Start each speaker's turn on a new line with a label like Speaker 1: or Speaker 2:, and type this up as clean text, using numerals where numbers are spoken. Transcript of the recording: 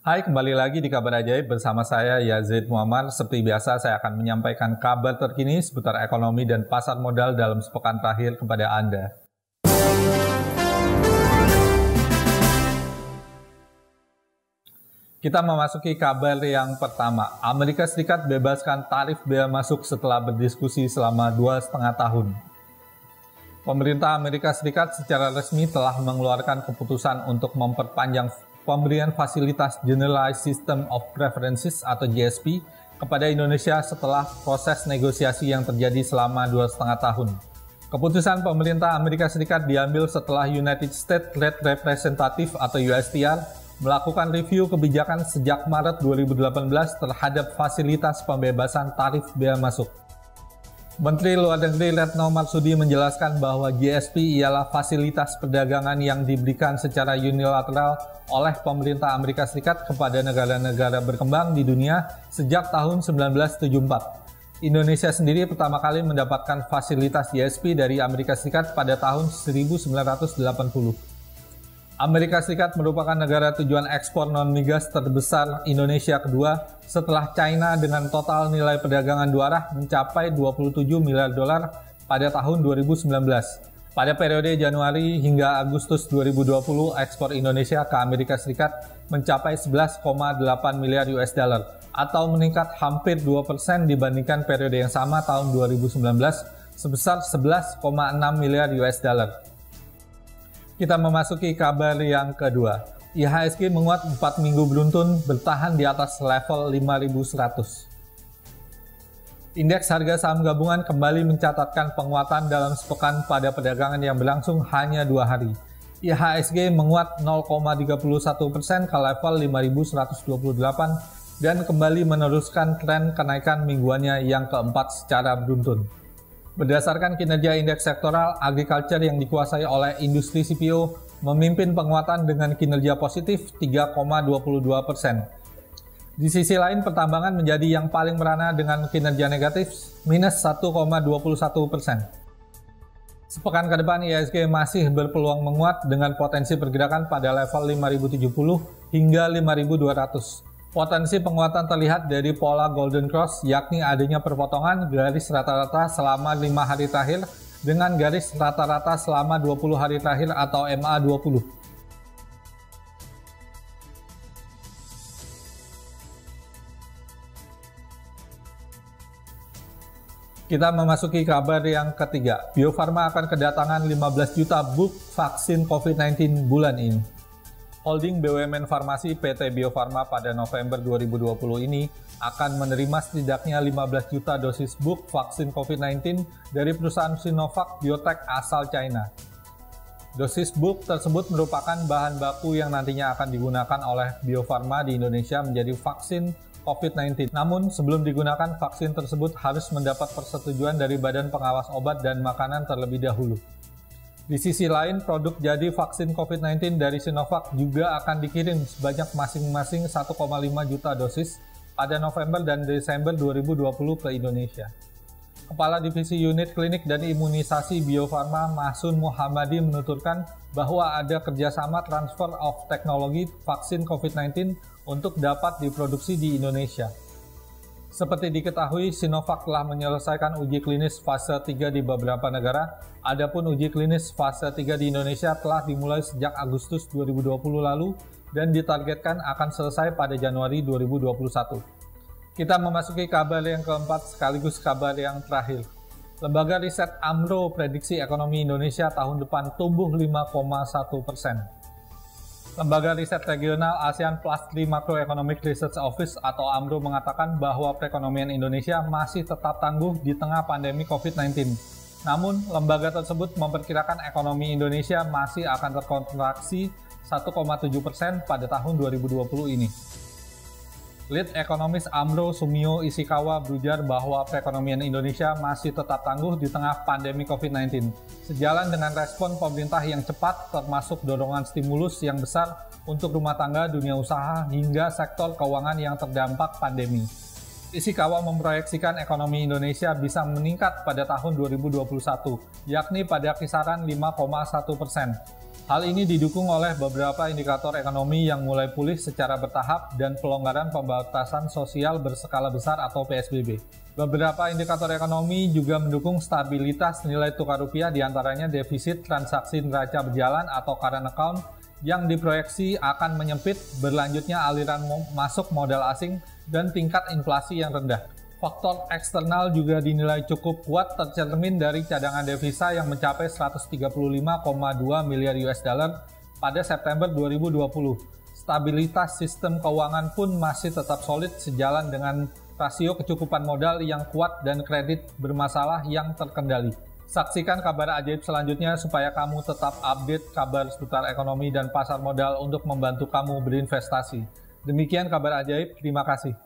Speaker 1: Hai, kembali lagi di Kabar Ajaib bersama saya Yazid Muammar. Seperti biasa, saya akan menyampaikan kabar terkini seputar ekonomi dan pasar modal dalam sepekan terakhir kepada Anda. Kita memasuki kabar yang pertama. Amerika Serikat bebaskan tarif bea masuk setelah berdiskusi selama 2,5 tahun. Pemerintah Amerika Serikat secara resmi telah mengeluarkan keputusan untuk memperpanjang pemberian fasilitas Generalized System of Preferences atau GSP kepada Indonesia setelah proses negosiasi yang terjadi selama 2,5 tahun. Keputusan pemerintah Amerika Serikat diambil setelah United States Trade Representative atau USTR melakukan review kebijakan sejak Maret 2018 terhadap fasilitas pembebasan tarif bea masuk. Menteri Luar Negeri Retno Marsudi menjelaskan bahwa GSP ialah fasilitas perdagangan yang diberikan secara unilateral oleh pemerintah Amerika Serikat kepada negara-negara berkembang di dunia sejak tahun 1974. Indonesia sendiri pertama kali mendapatkan fasilitas GSP dari Amerika Serikat pada tahun 1980. Amerika Serikat merupakan negara tujuan ekspor non-migas terbesar Indonesia kedua setelah China dengan total nilai perdagangan dua arah mencapai 27 miliar dolar pada tahun 2019. Pada periode Januari hingga Agustus 2020, ekspor Indonesia ke Amerika Serikat mencapai 11,8 miliar US dollar atau meningkat hampir 2% dibandingkan periode yang sama tahun 2019 sebesar 11,6 miliar US dollar. Kita memasuki kabar yang kedua. IHSG menguat 4 minggu beruntun bertahan di atas level 5.100. Indeks harga saham gabungan kembali mencatatkan penguatan dalam sepekan pada perdagangan yang berlangsung hanya 2 hari. IHSG menguat 0,31% ke level 5.128 dan kembali meneruskan tren kenaikan mingguannya yang keempat secara beruntun. Berdasarkan kinerja indeks sektoral, agriculture yang dikuasai oleh industri CPO memimpin penguatan dengan kinerja positif 3,22%. Di sisi lain, pertambangan menjadi yang paling merana dengan kinerja negatif minus 1,21%. Sepekan ke depan, IHSG masih berpeluang menguat dengan potensi pergerakan pada level 5.070 hingga 5.200. Potensi penguatan terlihat dari pola Golden Cross, yakni adanya perpotongan garis rata-rata selama 5 hari terakhir dengan garis rata-rata selama 20 hari terakhir atau MA20. Kita memasuki kabar yang ketiga. Bio Farma akan kedatangan 15 juta book vaksin COVID-19 bulan ini. Holding BUMN Farmasi PT Bio Farma pada November 2020 ini akan menerima setidaknya 15 juta dosis book vaksin COVID-19 dari perusahaan Sinovac Biotech asal China. Dosis book tersebut merupakan bahan baku yang nantinya akan digunakan oleh Bio Farma di Indonesia menjadi vaksin COVID-19. Namun, sebelum digunakan, vaksin tersebut harus mendapat persetujuan dari Badan Pengawas Obat dan Makanan terlebih dahulu. Di sisi lain, produk jadi vaksin COVID-19 dari Sinovac juga akan dikirim sebanyak masing-masing 1,5 juta dosis pada November dan Desember 2020 ke Indonesia. Kepala Divisi Unit Klinik dan Imunisasi Bio Farma Mahsun Muhammadi menuturkan bahwa ada kerjasama transfer of teknologi vaksin COVID-19 untuk dapat diproduksi di Indonesia. Seperti diketahui, Sinovac telah menyelesaikan uji klinis fase 3 di beberapa negara, adapun uji klinis fase 3 di Indonesia telah dimulai sejak Agustus 2020 lalu dan ditargetkan akan selesai pada Januari 2021. Kita memasuki kabar yang keempat sekaligus kabar yang terakhir. Lembaga riset AMRO prediksi ekonomi Indonesia tahun depan tumbuh 5,1%. Lembaga riset regional ASEAN Plus 3 Macroeconomic Research Office atau AMRO mengatakan bahwa perekonomian Indonesia masih tetap tangguh di tengah pandemi COVID-19. Namun, lembaga tersebut memperkirakan ekonomi Indonesia masih akan terkontraksi 1,7% pada tahun 2020 ini. Lead ekonomis AMRO Sumio Ishikawa berujar bahwa perekonomian Indonesia masih tetap tangguh di tengah pandemi COVID-19, sejalan dengan respon pemerintah yang cepat termasuk dorongan stimulus yang besar untuk rumah tangga, dunia usaha, hingga sektor keuangan yang terdampak pandemi. Ishikawa memproyeksikan ekonomi Indonesia bisa meningkat pada tahun 2021, yakni pada kisaran 5,1%. Hal ini didukung oleh beberapa indikator ekonomi yang mulai pulih secara bertahap dan pelonggaran pembatasan sosial berskala besar atau PSBB. Beberapa indikator ekonomi juga mendukung stabilitas nilai tukar rupiah, diantaranya defisit transaksi neraca berjalan atau current account yang diproyeksi akan menyempit, berlanjutnya aliran masuk modal asing, dan tingkat inflasi yang rendah. Faktor eksternal juga dinilai cukup kuat, tercermin dari cadangan devisa yang mencapai 135,2 miliar US dollar pada September 2020. Stabilitas sistem keuangan pun masih tetap solid sejalan dengan rasio kecukupan modal yang kuat dan kredit bermasalah yang terkendali. Saksikan kabar ajaib selanjutnya supaya kamu tetap update kabar seputar ekonomi dan pasar modal untuk membantu kamu berinvestasi. Demikian kabar ajaib, terima kasih.